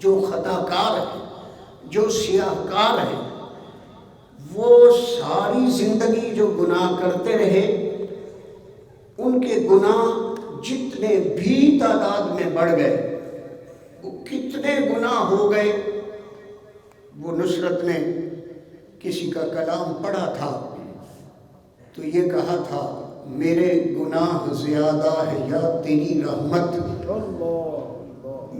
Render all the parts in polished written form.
جو خطا کار ہے، جو سیاہ کار ہے، وہ ساری زندگی جو گناہ کرتے رہے، ان کے گناہ جتنے بھی تعداد میں بڑھ گئے، وہ کتنے گناہ ہو گئے۔ وہ نصرت نے کسی کا کلام پڑھا تھا تو یہ کہا تھا، میرے گناہ زیادہ ہے یا تیری رحمت،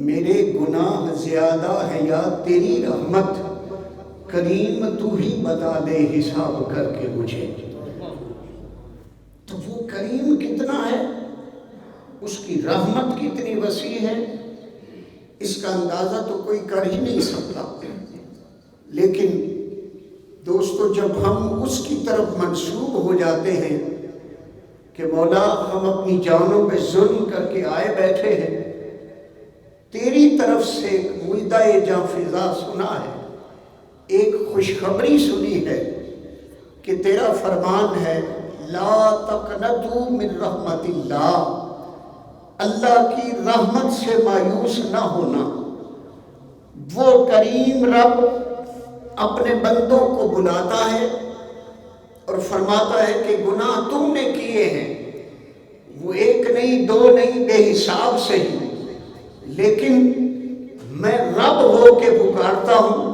میرے گناہ زیادہ ہے یا تیری رحمت، کریم تو ہی بتا دے حساب کر کے مجھے۔ تو وہ کریم کتنا ہے، اس کی رحمت کتنی وسیع ہے، اس کا اندازہ تو کوئی کر ہی نہیں سکتا۔ لیکن دوستو، جب ہم اس کی طرف منسوب ہو جاتے ہیں کہ مولا ہم اپنی جانوں پہ ظلم کر کے آئے بیٹھے ہیں، تیری طرف سے ایک مجدہ جاں فضا سنا ہے، ایک خوشخبری سنی ہے کہ تیرا فرمان ہے لا تقنطوا من رحمت اللہ، اللہ کی رحمت سے مایوس نہ ہونا۔ وہ کریم رب اپنے بندوں کو بلاتا ہے اور فرماتا ہے کہ گناہ تم نے کیے ہیں، وہ ایک نہیں دو نہیں بے حساب سے ہی، لیکن میں رب ہو کے پکارتا ہوں،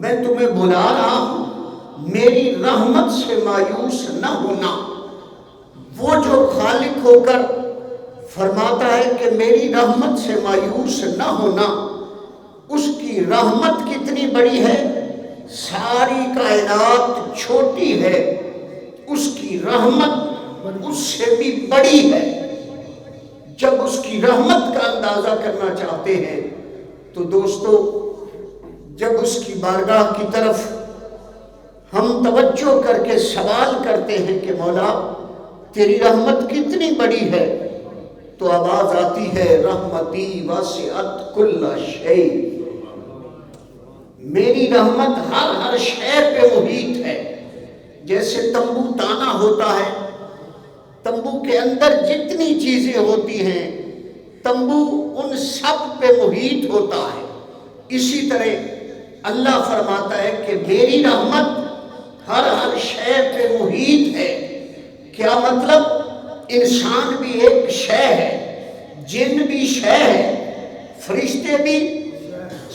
میں تمہیں بلا رہا ہوں، میری رحمت سے مایوس نہ ہونا۔ وہ جو خالق ہو کر فرماتا ہے کہ میری رحمت سے مایوس نہ ہونا، اس کی رحمت کتنی بڑی ہے، ساری کائنات چھوٹی ہے، اس کی رحمت اس سے بھی بڑی ہے۔ جب اس کی رحمت کا اندازہ کرنا چاہتے ہیں تو دوستو، جب اس کی بارگاہ کی طرف ہم توجہ کر کے سوال کرتے ہیں کہ مولا تیری رحمت کتنی بڑی ہے، تو آواز آتی ہے رحمتی وسعت کل شیء، میری رحمت ہر شے پہ محیط ہے۔ جیسے تمبو تانا ہوتا ہے، تمبو کے اندر جتنی چیزیں ہوتی ہیں، تمبو ان سب پہ محیط ہوتا ہے، اسی طرح اللہ فرماتا ہے کہ میری رحمت ہر شے پہ محیط ہے۔ کیا مطلب؟ انسان بھی ایک شے ہے، جن بھی شے ہے، فرشتے بھی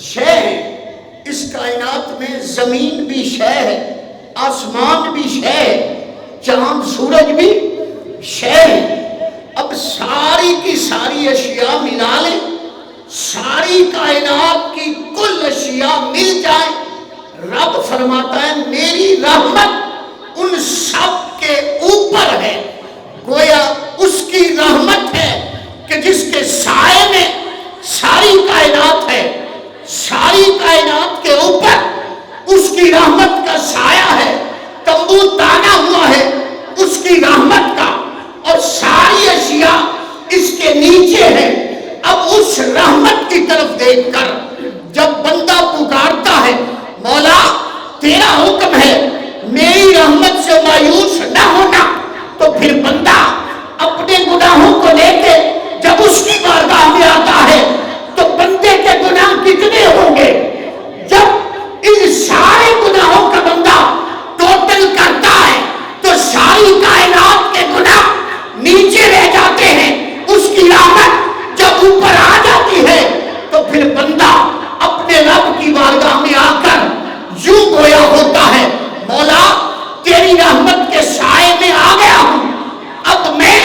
شے ہیں، اس کائنات میں زمین بھی شے ہے، آسمان بھی شے ہے، چاند سورج بھی شے ہے۔ اب ساری کی ساری اشیاء ملا لیں، ساری کائنات کی کل اشیاء مل جائیں، رب فرماتا ہے میری رحمت ان سب کے اوپر ہے۔ گویا اس کی رحمت ہے کہ جس کے سائے میں ساری کائنات ہے، ساری کائنات کے اوپر اس کی رحمت کا سایہ ہے، تمبو تانا ہوا ہے اس کی رحمت کا، اور ساری اشیاء اس کے نیچے ہے۔ اب اس رحمت کی طرف دیکھ کر جب بندہ پکارتا ہے مولا تیرا حکم ہے میری رحمت سے مایوس نہ ہونا، تو پھر بندہ اپنے گناہوں کو لے کے جب اس کی بارگاہ میں آتا ہے تو بندے کے گناہ کتنے ہوں گے؟ جب ان سارے گناہوں کا بندہ ٹوٹل کرتا ہے تو ساری کائنات کے گناہ نیچے رہ جاتے ہیں، اس کی رحمت جب اوپر آ جاتی ہے تو پھر بندہ اپنے رب کی بارگاہ میں آ کر یوں گویا ہوتا ہے مولا تیری رحمت کے سائے میں آ گیا ہوں، اب میں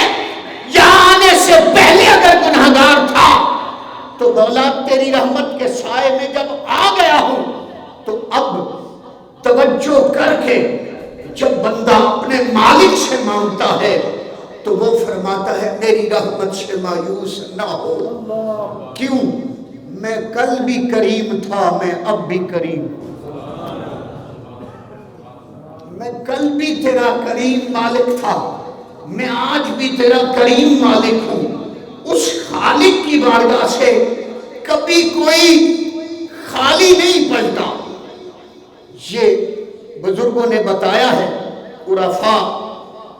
یہاں آنے سے پہلے اگر گناہگار تھا تو مولا تیری رحمت کے سائے میں جب آ گیا ہوں تو اب توجہ کر کے جب بندہ اپنے مالک سے مانگتا ہے تو وہ فرماتا ہے میری رحمت سے مایوس نہ ہو۔ کیوں؟ میں کل بھی کریم تھا، میں اب بھی کریم، میں کل بھی تیرا کریم مالک تھا، میں آج بھی تیرا کریم مالک ہوں۔ اس خالق کی بارگاہ سے کبھی کوئی خالی نہیں پلٹا۔ یہ بزرگوں نے بتایا ہے، عرفاء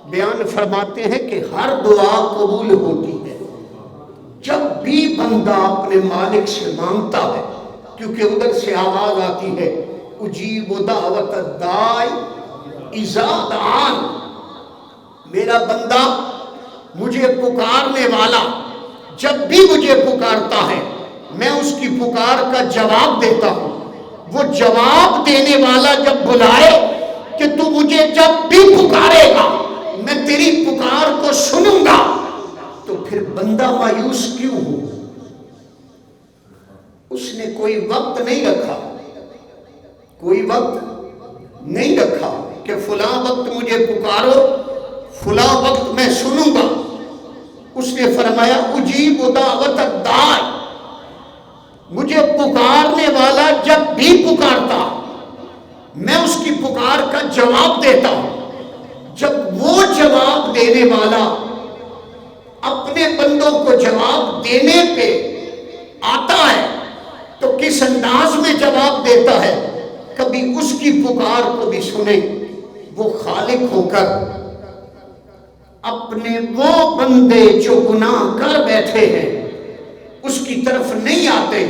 بیان فرماتے ہیں کہ ہر دعا قبول ہوتی ہے جب بھی بندہ اپنے مالک سے مانگتا ہے کیونکہ ادھر سے آواز آتی ہے اجیب دعوت الداعی اذا دعان، میرا بندہ مجھے پکارنے والا جب بھی مجھے پکارتا ہے میں اس کی پکار کا جواب دیتا ہوں۔ وہ جواب دینے والا جب بلائے کہ تو مجھے جب بھی پکارے گا میں تیری پکار کو سنوں گا، تو پھر بندہ مایوس کیوں ہو؟ اس نے کوئی وقت نہیں رکھا، کوئی وقت نہیں رکھا کہ فلاں وقت مجھے پکارو، فلاں وقت میں سنوں گا۔ اس نے فرمایا اجیب دعوت الداعی، مجھے پکارنے والا جب بھی پکارتا میں اس کی پکار کا جواب دیتا ہوں۔ جب وہ جواب دینے والا اپنے بندوں کو جواب دینے پہ آتا ہے تو کس انداز میں جواب دیتا ہے؟ کبھی اس کی پکار کو بھی سنیں۔ وہ خالق ہو کر اپنے وہ بندے جو گناہ کر بیٹھے ہیں اس کی طرف نہیں آتے،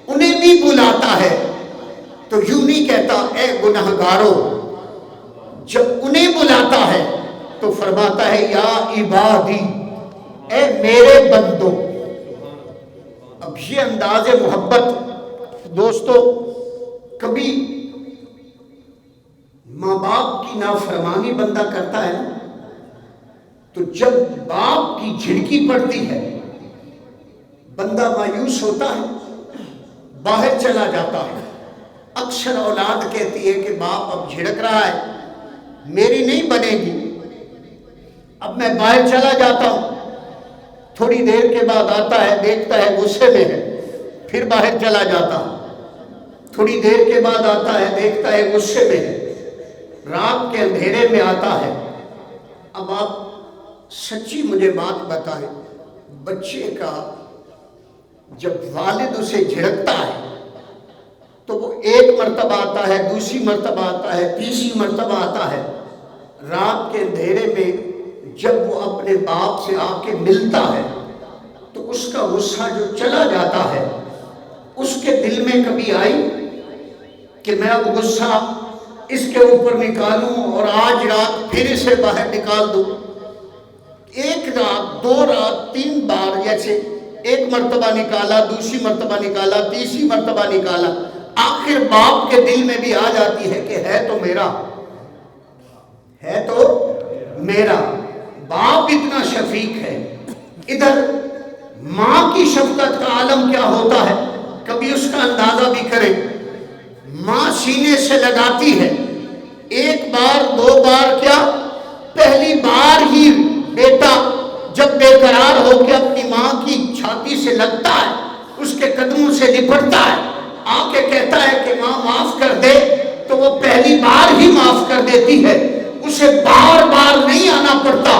انہیں بھی بلاتا ہے تو یوں نہیں کہتا اے گناہگارو، جب انہیں بلاتا ہے تو فرماتا ہے یا عبادی، اے میرے بندو۔ اب یہ انداز محبت دوستو، کبھی ماں باپ کی نافرمانی بندہ کرتا ہے نا، تو جب باپ کی جھڑکی پڑتی ہے بندہ مایوس ہوتا ہے، باہر چلا جاتا ہے۔ اکثر اولاد کہتی ہے کہ باپ اب جھڑک رہا ہے، میری نہیں بنے گی، اب میں باہر چلا جاتا ہوں۔ تھوڑی دیر کے بعد آتا ہے، دیکھتا ہے غصے میں ہے، پھر باہر چلا جاتا ہوں۔ تھوڑی دیر کے بعد آتا ہے، دیکھتا ہے غصے میں ہے، رات کے اندھیرے میں آتا ہے۔ اب آپ سچی مجھے بات بتائیں، بچے کا جب والد اسے جھڑکتا ہے تو وہ ایک مرتبہ آتا ہے، دوسری مرتبہ آتا ہے، تیسری مرتبہ آتا ہے۔ رات کے اندھیرے میں جب وہ اپنے باپ سے آ کے ملتا ہے تو اس کا غصہ جو چلا جاتا ہے، اس کے دل میں کبھی آئی کہ میں اب غصہ اس کے اوپر نکالوں اور آج رات پھر اسے باہر نکال دوں؟ ایک رات، دو رات، تین بار، جیسے ایک مرتبہ نکالا، دوسری مرتبہ نکالا، تیسری مرتبہ نکالا، آخر باپ کے دل میں بھی آ جاتی ہے کہ ہے تو میرا، ہے تو میرا۔ باپ اتنا شفیق ہے، ادھر ماں کی شفقت کا عالم کیا ہوتا ہے، کبھی اس کا اندازہ بھی کریں۔ ماں سینے سے لگاتی ہے، ایک بار دو بار کیا، پہلی بار ہی بیٹا جب بے قرار ہو کے اپنی ماں کی چھاتی سے لگتا ہے، اس کے قدموں سے لپٹتا ہے، آ کے کہتا ہے کہ ماں معاف کر دے، تو وہ پہلی بار ہی معاف کر دیتی ہے، اسے بار بار نہیں آنا پڑتا۔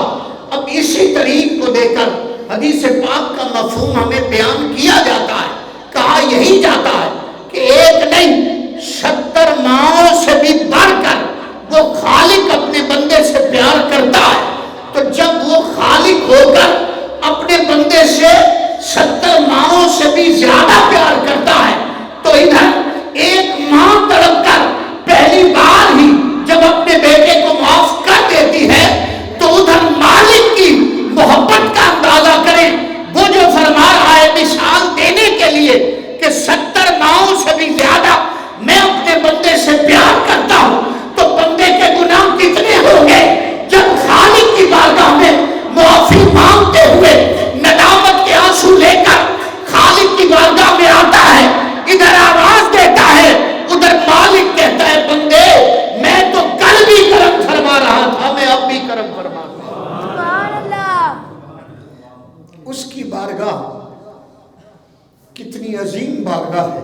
اب اسی طریق کو دے کر حدیث پاک کا مفہوم ہمیں بیان کیا جاتا ہے، کہا یہی جاتا ہے کہ ایک نہیں 70 ماؤں سے بھی بڑھ کر وہ خالق اپنے بندے سے پیار کرتا ہے۔ تو جب وہ خالق ہو کر اپنے بندے سے 70 ماؤں سے بھی زیادہ پیار کرتا ہے، تو ادھر ایک ماں تڑپ کر پہلی بار ہی جب اپنے بیٹے کو معاف کر دیتی ہے تو ادھر مالک کی محبت کا اندازہ کریں۔ وہ جو فرما رہا ہے مثال دینے کے لیے کہ 70 ماؤں سے بھی زیادہ میں اپنے بندے سے پیار کرتا ہوں، تو بندے کے گناہ کتنے ہوں گے جب خالق کی بارگاہ میں معافی مانگتے ہوئے ندامت کے آنسو لے کر خالق کی بارگاہ میں آتا ہے، ادھر آواز دیتا ہے، ادھر مالک کہتا ہے بندے میں تو کل بھی کرم فرما رہا تھا، میں اب بھی کرم فرما رہا ہوں۔ سبحان اللہ۔ اس کی بارگاہ کتنی عظیم بارگاہ ہے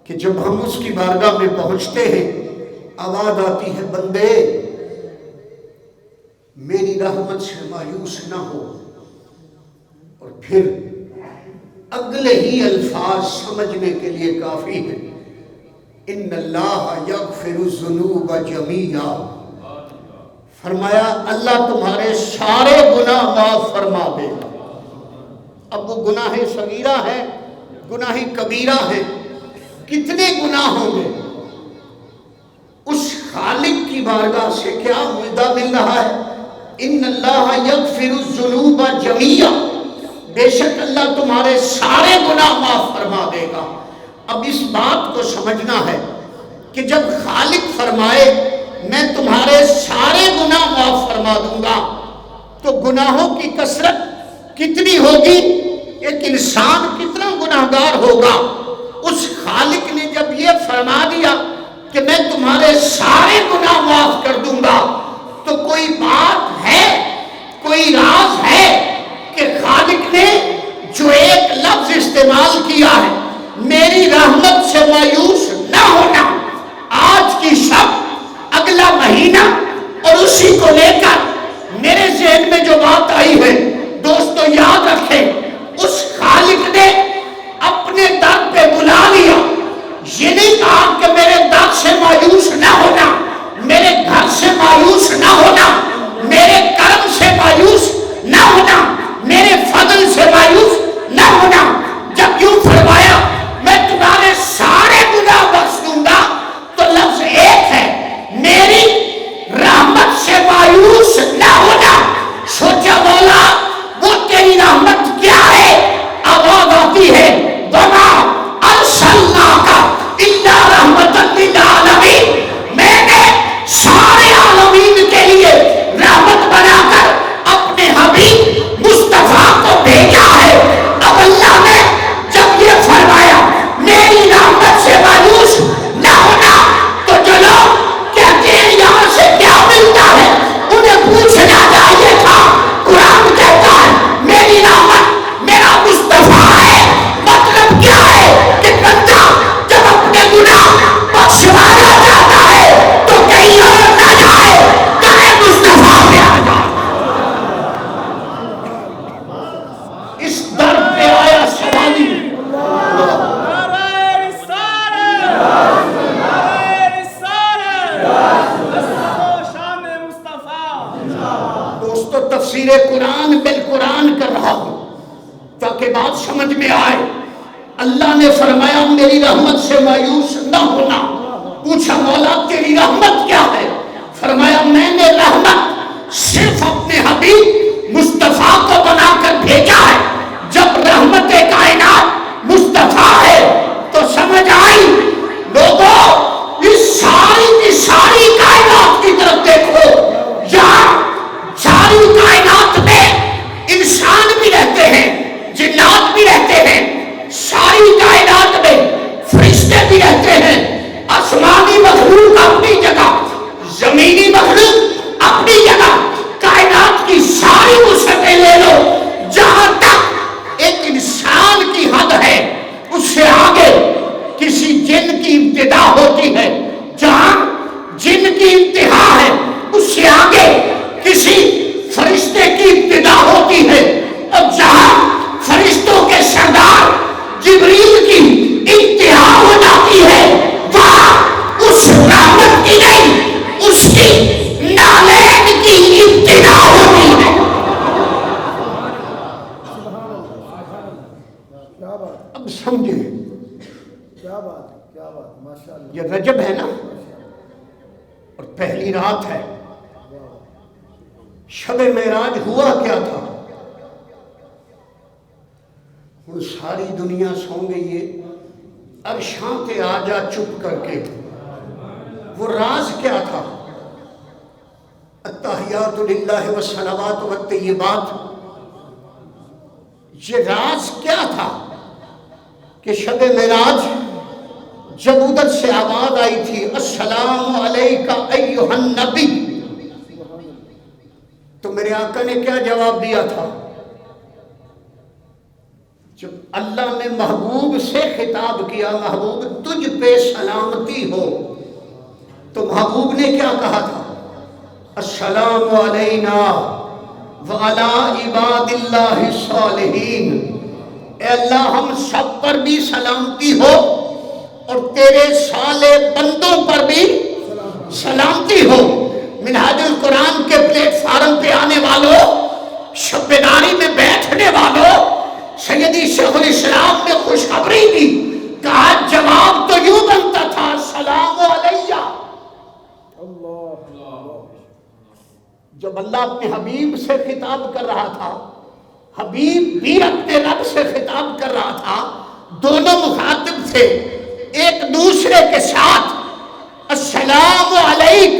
کہ جب ہم اس کی بارگاہ میں پہنچتے ہیں آواز آتی ہے بندے میری رحمت سے مایوس نہ ہو، اور پھر اگلے ہی الفاظ سمجھنے کے لیے کافی ہے، ان اللہ یغفر الذنوب جمیعا، فرمایا اللہ تمہارے سارے گناہ معاف فرما دے۔ اب وہ گناہ صغیرہ ہے، گناہ کبیرہ ہے، کتنے گناہ ہوں گے، اس خالق کی بارگاہ سے کیا وعدہ مل رہا ہے؟ ان اللہ یغفر الذنوب جمیعا، بے شک اللہ تمہارے سارے گناہ معاف فرما دے گا۔ اب اس بات کو سمجھنا ہے کہ جب خالق فرمائے میں تمہارے سارے گناہ معاف فرما دوں گا، تو گناہوں کی کثرت کتنی ہوگی، ایک انسان کتنا گناہگار ہوگا۔ اس خالق نے جب یہ فرما دیا کہ میں تمہارے سارے گناہ معاف کر دوں گا، تو کوئی بات ہے، کوئی راز ہے کہ خالق نے جو ایک لفظ استعمال کیا ہے، میری رحمت سے مایوس نہ ہونا، آج کی شب اگلا مہینہ، اور اسی کو لے کر میرے ذہن میں جو بات آئی ہے، دوستو یاد رکھیں، اس خالق نے اپنے در پہ بلا لیا، یہ نہیں کہا کہ میرے در سے مایوس نہ ہونا، میرے گھر سے مایوس نہ ہونا، میرے کرم سے مایوس نہ ہونا، میرے فضل سے مایوس نہ ہونا۔ جب یوں فرمایا میں تمہارے سارے گناہ بخش دوں گا، تو لفظ ایک ہے، میری رحمت سے مایوس نہ ہونا۔ سوچا مولا وہ تیری رحمت کیا ہے؟ آواز آتی ہے وما ارسلناک الا رحمۃ للعالمین، میں نے سارے عالمین کے لیے رحمت بنا کر اپنے حبیب مصطفیٰ کو بھیجا ہے۔ اب اللہ نے جب یہ فرمایا میری رحمت سے مایوس نہ ہونا، تو جو لوگ کہتے ہیں یہاں سے کیا ملتا ہے، انہیں پوچھنا چاہیے تھا۔ قرآن کہتا ہے میری رحمت میرا مصطفیٰ ہے، مطلب کیا ہے کہ بندہ جب اپنے گناہ بخشوانا چاہتا ہے تو کہیں اور نہ جائے، کہے مصطفیٰ پہ آ جائے۔ اس در پہ آیا سوالی، دوستو تفسیر قرآن بالقرآن کر رہا ہوں تاکہ بات سمجھ میں آئے۔ اللہ نے فرمایا میری رحمت سے مایوس نہ ہونا۔ پوچھا مولا تیری رحمت کیا ہے؟ فرمایا میں نے رحمت صرف اپنے حبیب مصطفیٰ کو بنا کر بھیجا ہے۔ جب رحمت کائنات مصطفیٰ ہے تو سمجھ آئی لوگوں، اس ساری کی ساری کائنات کی طرف دیکھو، یہاں ساری کائنات میں انسان بھی رہتے ہیں، جنات بھی رہتے ہیں، ساری کائنات میں فرشتے بھی رہتے ہیں، آسمانی مخلوق اپنی جگہ، زمینی مخلوق اپنی جگہ، کائنات کی ساری وسعتیں لے لو، جہاں تک ایک انسان کی حد ہے اس سے آگے کسی جن کی ابتدا ہوتی ہے، جہاں جن کی انتہا ہے اس سے آگے کسی فرشتے کی ابتدا ہوتی ہے، اور جہاں فرشتوں کے سردار جبریل کی انتہا ہو جاتی ہے، وہاں اس رحمت کی نہیں، اس کی نالین کی ابتدا ہوتی ہے۔ اب سمجھے کیا بات ہے، کیا بات، ماشاءاللہ۔ یہ رجب ہے نا، اور پہلی رات ہے، شب معراج ہوا کیا تھا؟ ہن ساری دنیا سو گئی ہے، عرشاں تے آ جا چپ کر کے، وہ راز کیا تھا؟ التحیات للہ والصلوات والطیبات، یہ راز کیا تھا کہ شب معراج جب ادھر سے آواز آئی تھی السلام علیکہ ایھا النبی، تو میرے آقا نے کیا جواب دیا تھا؟ جب اللہ نے محبوب سے خطاب کیا محبوب تجھ پہ سلامتی ہو، تو محبوب نے کیا کہا تھا؟ السلام علینا وعلی عباد اللہ الصالحین، اے اللہ ہم سب پر بھی سلامتی ہو اور تیرے صالح بندوں پر بھی سلامتی ہو۔ منہاج القرآن کے پلیٹ فارم پہ آنے والوں، شب بیداری میں بیٹھنے والوں، سیدی شیخ الاسلام نے خوشخبری دی، کہا جواب تو جب اللہ اپنے حبیب سے خطاب کر رہا تھا، حبیب بھی اپنے رب سے خطاب کر رہا تھا، دونوں مخاطب تھے ایک دوسرے کے ساتھ۔ السلام علیک،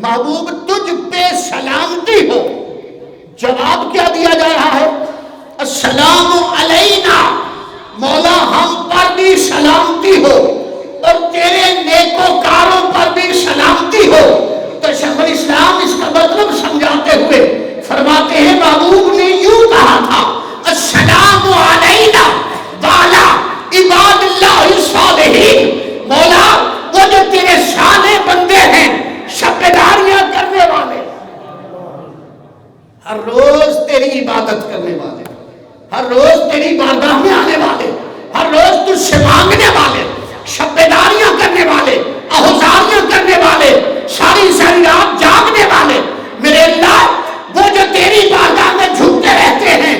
محبوب تجھ پہ سلامتی ہو۔ جواب کیا دیا جا رہا ہے؟ السلام علینا، مولا ہم پر بھی سلامتی ہو اور تیرے نیکوکاروں پر بھی سلامتی ہو۔ تو شیخ الاسلام اس کا مطلب سمجھاتے ہوئے فرماتے ہیں محبوب نے یوں کہا تھا، السلام علینا وعلی عباد اللہ الصالحین، مولا وہ جو تیرے صالح بندے ہیں، شبیداریاں کرنے والے، ہر روز تیری عبادت کرنے والے، ہر روز تیری بارگاہ میں آنے والے، ہر روز تجھ سے مانگنے والے، شبیداریاں کرنے والے، احوزاریاں کرنے والے، ساری ساری رات جاگنے والے، میرے اللہ وہ جو تیری بارگاہ میں جھکتے رہتے ہیں،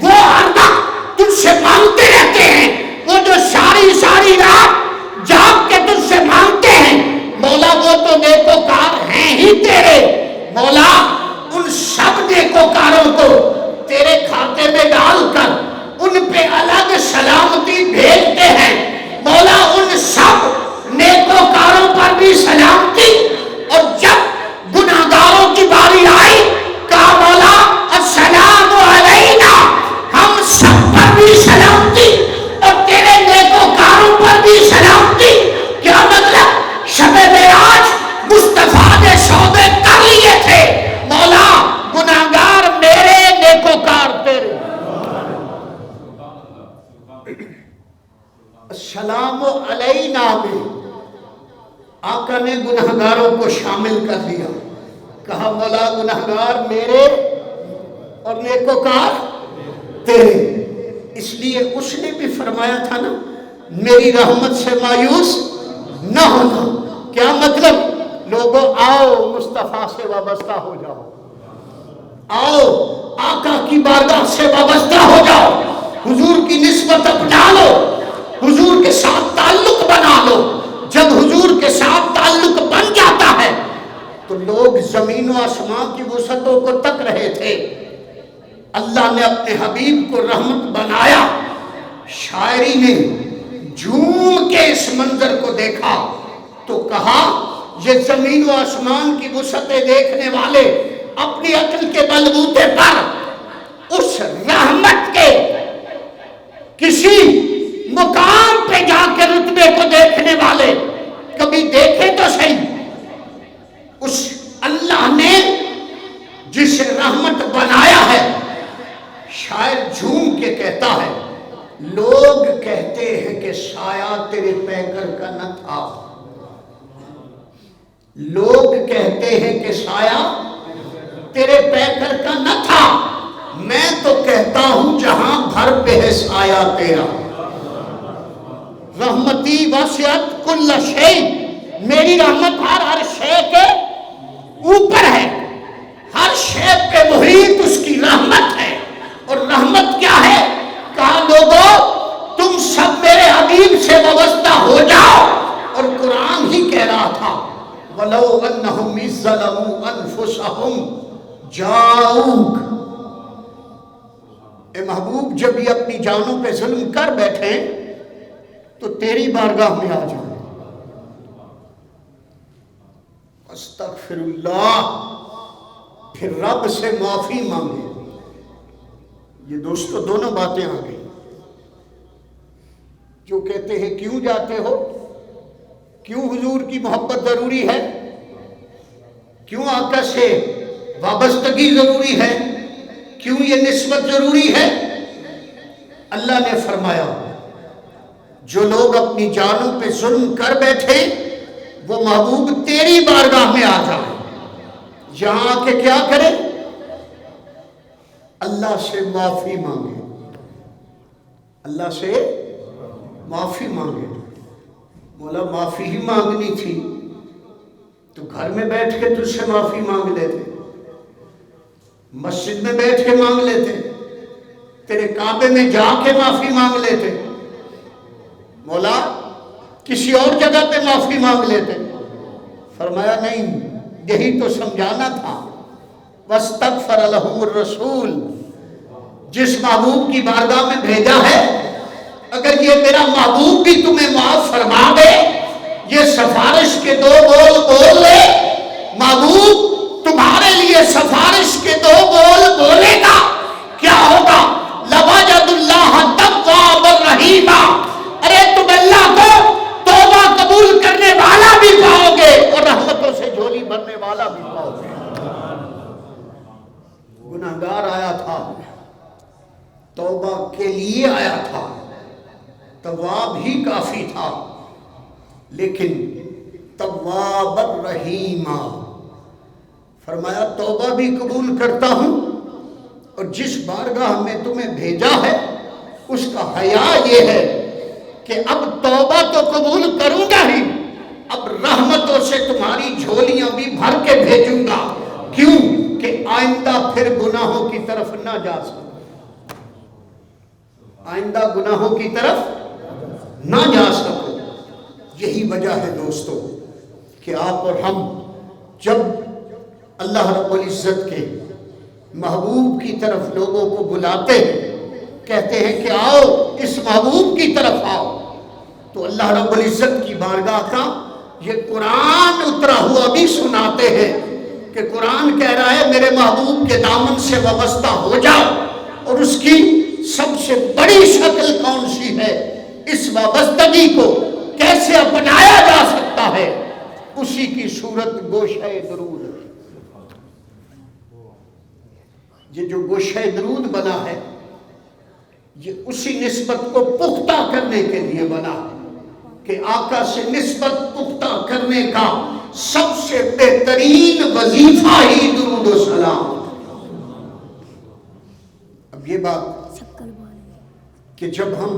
وہ ہر وقت تجھ سے مانگتے رہتے ہیں، وہ جو ساری ساری رات جاگ کے تجھ سے مانگتے ہیں، مولا وہ تو نیکوکار ہیں ہی تیرے، مولا ان سب نیکوکاروں کو تیرے کھاتے میں ڈال کر ان پہ الگ سلامتی بھیجتے ہیں، مولا ان سب نیکوکاروں پر بھی سلامتی، اور جب گناہگاروں کی باری آئی کہا مولا السلام علینا، ہم سب پر بھی سلامتی اور تیرے نیکوکاروں پر بھی سلامتی۔ کیا مطلب؟ شب معراج مصطفیٰ نے شعبے کر لیے تھے، مولا گناہگار میرے، نیکوکار تیرے۔ السلام علینا میں آقا نے گناہگاروں کو شامل کر دیا، کہا مولا گناہگار میرے اور نیکوکار تیرے۔ اس لیے اس نے بھی فرمایا تھا نا، میری رحمت سے مایوس نہ ہونا۔ کیا مطلب؟ لوگوں آؤ مصطفیٰ سے وابستہ ہو جاؤ، آؤ آقا کی بارگاہ سے وابستہ ہو جاؤ، حضور کی نسبت اپنا لو، حضور کے ساتھ تعلق بنا لو۔ جب حضور کے ساتھ تعلق بن جاتا ہے تو لوگ زمین و آسمان کی وسعتوں کو تک رہے تھے، اللہ نے اپنے حبیب کو رحمت بنایا۔ شاعری نے جھوم کے اس منظر کو دیکھا تو کہا یہ زمین و آسمان کی وسعتیں دیکھنے والے اپنی عقل کے بلبوتے پر اس رحمت کے کسی مقام پہ جا کے رتبے کو دیکھنے والے کبھی دیکھے تو صحیح۔ اس اللہ نے جسے رحمت بنایا ہے، شاعر جھوم کے کہتا ہے، لوگ کہتے ہیں کہ سایہ تیرے پیکر کا نہ تھا، لوگ کہتے ہیں کہ سایہ تیرے پیکر کا نہ تھا، میں تو کہتا ہوں جہاں بھر پہ ہے سایہ تیرا۔ رحمتی وسعت کل شیء، میری رحمت ہر شے کے اوپر ہے، ہر شے پہ محیط اس کی رحمت ہے۔ اور رحمت کیا ہے؟ کہا لوگوں تم سب میرے حبیب سے وابستہ ہو جاؤ، اور قرآن ہی کہہ رہا تھا وَلَوْ أَنَّهُمْ إِذْ ظَلَمُوا أَنفُسَهُمْ جَاءُوكَ۔ اے محبوب جب یہ اپنی جانوں پہ ظلم کر بیٹھیں تو تیری بارگاہ میں آ جائیں، استغفر اللہ، پھر رب سے معافی مانگے۔ یہ دوستو دونوں باتیں آ گئی۔ جو کہتے ہیں کیوں جاتے ہو، کیوں حضور کی محبت ضروری ہے، کیوں آقا سے وابستگی ضروری ہے، کیوں یہ نسبت ضروری ہے؟ اللہ نے فرمایا جو لوگ اپنی جانوں پہ ظلم کر بیٹھے وہ محبوب تیری بارگاہ میں آ جائیں، یہاں آ کے کیا کرے؟ اللہ سے معافی مانگے، اللہ سے معافی مانگے۔ مولا معافی ہی مانگنی تھی تو گھر میں بیٹھ کے تجھ سے معافی مانگ لیتے، مسجد میں بیٹھ کے مانگ لیتے، تیرے کعبے میں جا کے معافی مانگ لیتے، مولا کسی اور جگہ پہ معافی مانگ لیتے۔ فرمایا نہیں، یہی تو سمجھانا تھا، واستغفر لهم الرسول، جس محبوب کی بارگاہ میں بھیجا ہے، اگر یہ میرا محبوب بھی تمہیں معاف فرما دے، یہ سفارش کے دو بول بول لے، محبوب تمہارے لیے سفارش کے دو بول بولے گا، کیا ہوگا؟ لَوَجَدُ اللَّهَ تَوَّابًا رَحِيمًا، ارے تم اللہ کو توبہ قبول کرنے والا بھی پاؤ گے اور رحمتوں سے جھولی بھرنے والا بھی پاؤ گے۔ گناہگار آیا تھا، توبہ کے لیے آیا تھا، تواب ہی کافی تھا، لیکن تواب الرحیم، فرمایا توبہ بھی قبول کرتا ہوں، اور جس بارگاہ میں تمہیں بھیجا ہے اس کا حیا یہ ہے کہ اب توبہ تو قبول کروں گا ہی، اب رحمتوں سے تمہاری جھولیاں بھی بھر کے بھیجوں گا۔ کیوں؟ کہ آئندہ پھر گناہوں کی طرف نہ جا سکو، آئندہ گناہوں کی طرف نہ جا سکو۔ یہی وجہ ہے دوستو کہ آپ اور ہم جب اللہ رب العزت کے محبوب کی طرف لوگوں کو بلاتے ہیں، کہتے ہیں کہ آؤ اس محبوب کی طرف آؤ، تو اللہ رب العزت کی بارگاہ کا یہ قرآن اترا ہوا بھی سناتے ہیں کہ قرآن کہہ رہا ہے میرے محبوب کے دامن سے وابستہ ہو جاؤ، اور اس کی سب سے بڑی شکل کون سی ہے، اس وابستگی کو کیسے اپنایا جا سکتا ہے، اسی کی صورت گوشہ درود ہے۔ یہ جو گوشہ درود بنا ہے یہ اسی نسبت کو پختہ کرنے کے لیے بنا ہے کہ آقا سے نسبت پختہ کرنے کا سب سے بہترین وظیفہ ہی درود و سلام۔ اب یہ بات کہ جب ہم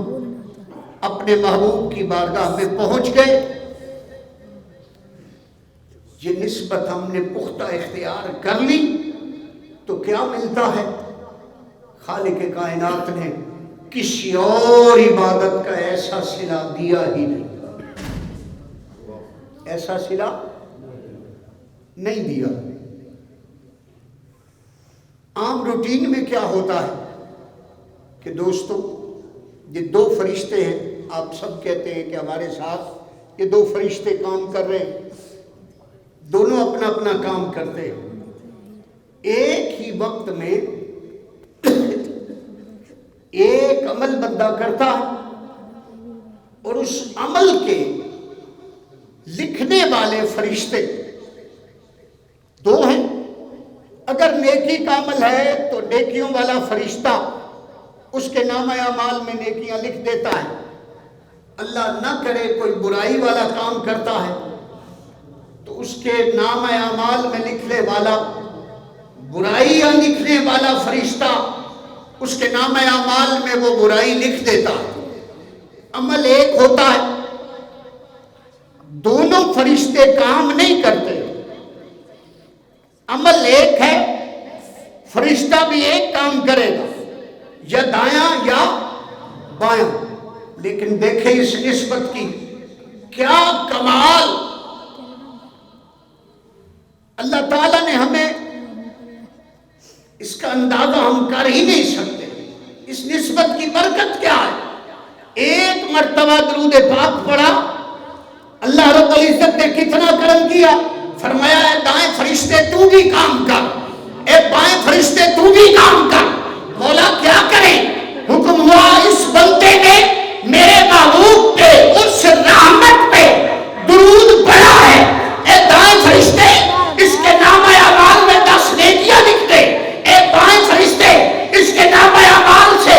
اپنے محبوب کی بارگاہ میں پہنچ گئے، یہ نسبت ہم نے پختہ اختیار کر لی، تو کیا ملتا ہے؟ خالق کائنات نے کسی اور عبادت کا ایسا صلہ دیا ہی نہیں، ایسا صلہ نہیں دیا۔ عام روٹین میں کیا ہوتا ہے کہ دوستو یہ دو فرشتے ہیں، آپ سب کہتے ہیں کہ ہمارے ساتھ یہ دو فرشتے کام کر رہے ہیں، دونوں اپنا اپنا کام کرتے ہیں، ایک ہی وقت میں ایک عمل بندہ کرتا ہے اور اس عمل کے لکھنے والے فرشتے دو ہیں۔ اگر نیکی کا عمل ہے تو نیکیوں والا فرشتہ اس کے نامہ اعمال میں نیکیاں لکھ دیتا ہے، اللہ نہ کرے کوئی برائی والا کام کرتا ہے تو اس کے نامہ اعمال میں لکھنے والا، برائیاں لکھنے والا فرشتہ اس کے نامہ اعمال میں وہ برائی لکھ دیتا ہے۔ عمل ایک ہوتا ہے، دونوں فرشتے کام نہیں کرتے، عمل ایک ہے، فرشتہ بھی ایک کام کرے گا، یا دایاں یا بایاں، لیکن دیکھیں اس نسبت کی کیا کمال! اللہ تعالیٰ نے ہمیں اس کا اندازہ ہم کر ہی نہیں سکتے، اس نسبت کی برکت کیا ہے۔ ایک مرتبہ درود پاک پڑھا، اللہ رب العزت نے کتنا کرم کیا، فرمایا اے دائیں فرشتے تو بھی کام کر، اے بائیں فرشتے تو بھی کام کر۔ مولا کیا کریں؟ حکم ہوا اس بندے نے میرے محبوب پہ، اس رحمت پہ درود پڑھا ہے، اے دائیں فرشتے اس کے نامہ اعمال میں 10 نیکیاں لکھ دے، اے بائیں فرشتے اس کے نامہ اعمال سے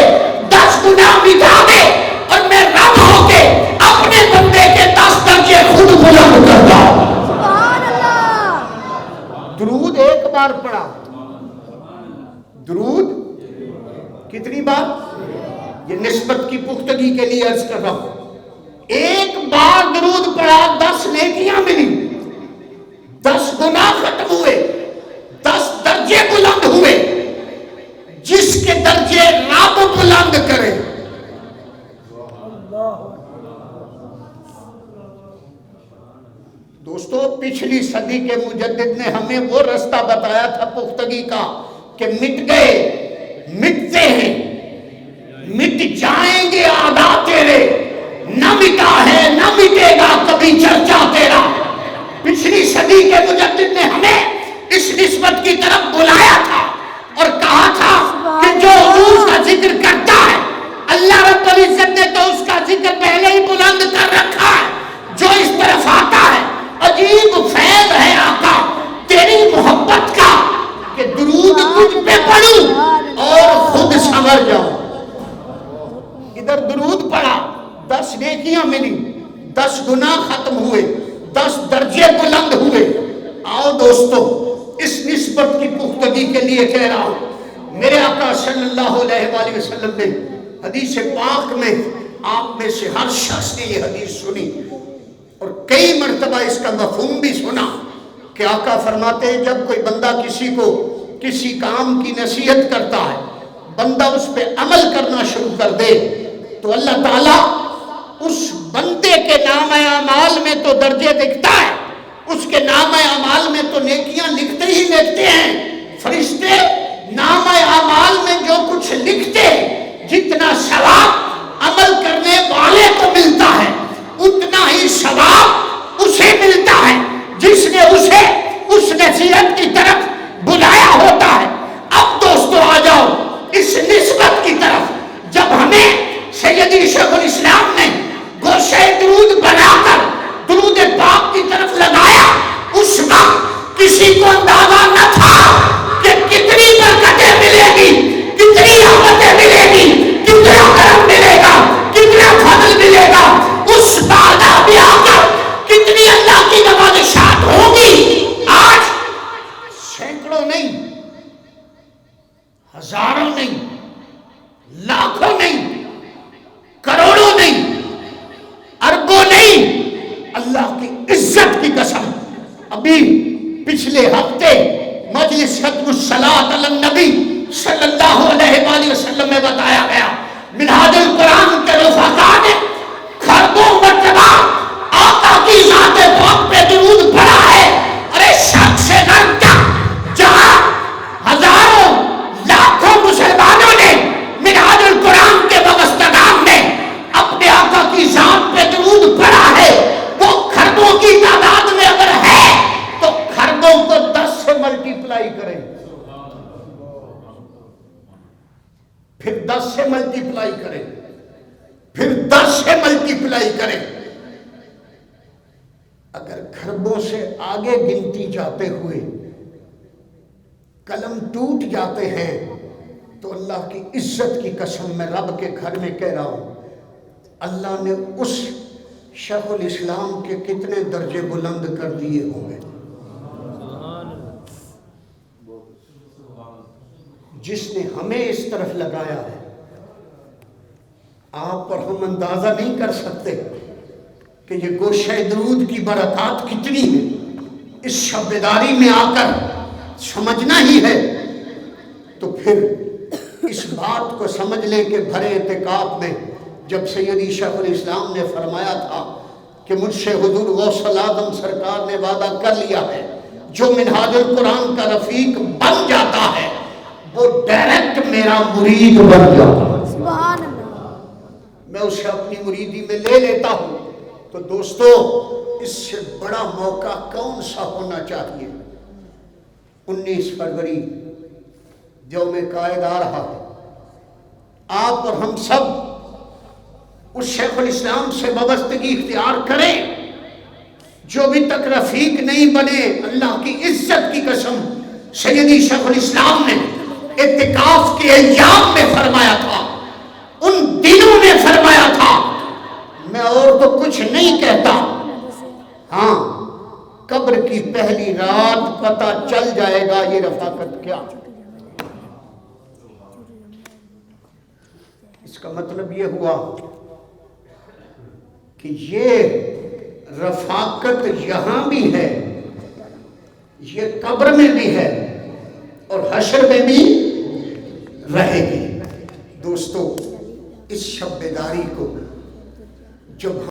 10 گناہ مٹا دے، اور میں رب ہو کے اپنے بندے کے 10 درجے خود بلند کرتا ہوں۔ سبحان اللہ۔ درود ایک بار پڑھا، درود کتنی بار؟ یہ نسبت کی پختگی کے لیے عرض کر رہا ہوں، ایک بار درود پڑھا 10 نیکیاں ملی، 10 گناہ ختم ہوئے، 10 درجے بلند ہوئے۔ جس کے درجے رب بلند کرے، دوستو پچھلی صدی کے مجدد نے ہمیں وہ رستہ بتایا تھا پختگی کا کہ مٹ گئے، مٹتے ہیں، مٹ جائیں گے عادات تیرے، نہ مٹا ہے نہ مٹے گا کبھی چرچا تیرا۔ پچھلی صدی کے مجدد نے ہمیں اس نسبت کی طرف بلایا تھا اور کہا تھا کہ جو حضور کا ذکر کرتا ہے اللہ رب العزت نے تو اس کا ذکر پہلے ہی بلند کر رکھا ہے، جو اس طرف آتا ہے عجیب فیض ہے آقا تیری محبت کا کہ درود تجھ پہ پڑھوں اور خود سمجھ جاؤں۔ ادھر درود پڑھا 10 نیکیاں ملی، 10 گناہ ختم ہوئے، 10 درجے بلند ہوئے۔ آؤ دوستو اس نسبت کی پختگی کے لیے کہہ رہا ہوں، میرے آقا صلی اللہ علیہ وآلہ وسلم نے حدیث پاک میں آپ میں سے ہر شخص نے یہ حدیث سنی اور کئی مرتبہ اس کا مفہوم بھی سنا کہ آقا فرماتے ہیں جب کوئی بندہ کسی کو کسی کام کی نصیحت کرتا ہے، بندہ اس پہ عمل کرنا شروع کر دے تو اللہ تعالیٰ اس بندے کے نام اعمال میں تو درجے دکھتا ہے، اس کے نام اعمال میں تو نیکیاں لکھتے ہی لکھتے ہیں۔ فرشتے نام اعمال میں جو کچھ لکھتے ہیں جتنا ثواب عمل کرنے والے کو ملتا ہے اتنا ہی ثواب اسے ملتا ہے جس نے اسے اس نصیحت کی طرف بلایا ہوتا ہے۔ اب دوستو آ جاؤ اس نسبت کی طرف، جب ہمیں سیدی شیخ الاسلام نے گوشہ درود بنا کر درود پاک کی طرف لگایا، اس وقت کسی کو اندازہ نہ تھا کہ کتنی برکتیں ملے گی، کتنی رحمتیں ملے گی، کتنا کرم ملے گا، کتنا فضل ملے گا، اس بعد بھی آ کر کتنی اللہ کی نوازشات ہوگی۔ آج سینکڑوں نہیں، ہزاروں نہیں، لاکھوں نہیں، کروڑوں نہیں، اربوں نہیں، اللہ کی عزت کی قسم ابھی پچھلے ہفتے مجلس ختم الصلاۃ علی النبی صلی اللہ علیہ وآلہ وسلم میں بتایا گیا، منہاج القرآن کے رفقا نے خربوں مرتبہ آقا کی ذات پاک پہ درود پڑھا ہے، اور اس شخص سے جہاں ہزاروں لاکھوں مسلمانوں نے منہاج القرآن کے وابستگان میں اپنے آقا کی ذات پہ درود پڑھا ہے، وہ خربوں کی تعداد میں اگر ہے تو خربوں کو 10 سے ملٹیپلائی کریں، پھر 10 سے ملٹیپلائی کریں، پھر 10 سے ملٹیپلائی کریں۔ اگر خربوں سے آگے گنتی جاتے ہوئے قلم ٹوٹ جاتے ہیں تو اللہ کی عزت کی قسم میں رب کے گھر میں کہہ رہا ہوں اللہ نے اس شیخ الاسلام کے کتنے درجے بلند کر دیے ہوں گے جس نے ہمیں اس طرف لگایا ہے۔ آپ اور ہم اندازہ نہیں کر سکتے کہ یہ گوشہ درود کی برکات کتنی ہے، اس شب بیداری میں آ کر سمجھنا ہی ہے تو پھر اس بات کو سمجھ لیں کہ بھرے اعتکاف میں جب سیدی شیخ الاسلام نے فرمایا تھا کہ مجھ سے حضور غوث العظم سرکار نے وعدہ کر لیا ہے جو منہاج القرآن کا رفیق بن جاتا ہے وہ ڈائریکٹ میرا مرید بن جاتا ہے، سبحان اللہ، میں اسے اپنی مریدی میں لے لیتا ہوں۔ تو دوستو اس سے بڑا موقع کون سا ہونا چاہیے؟ 19 فروری یوم قائد آ رہا ہے، آپ اور ہم سب اس شیخ الاسلام سے وابستگی اختیار کریں جو بھی تک رفیق نہیں بنے۔ اللہ کی عزت کی قسم سیدی شیخ الاسلام نے اعتکاف کے ایام میں فرمایا تھا، ان دنوں میں فرمایا تھا، میں اور تو کچھ نہیں کہتا، ہاں قبر کی پہلی رات پتہ چل جائے گا یہ رفاقت کیا۔ اس کا مطلب یہ ہوا کہ یہ رفاقت یہاں بھی ہے، یہ قبر میں بھی ہے اور حشر میں بھی رہے گی۔ دوستو اس شب بیداری کو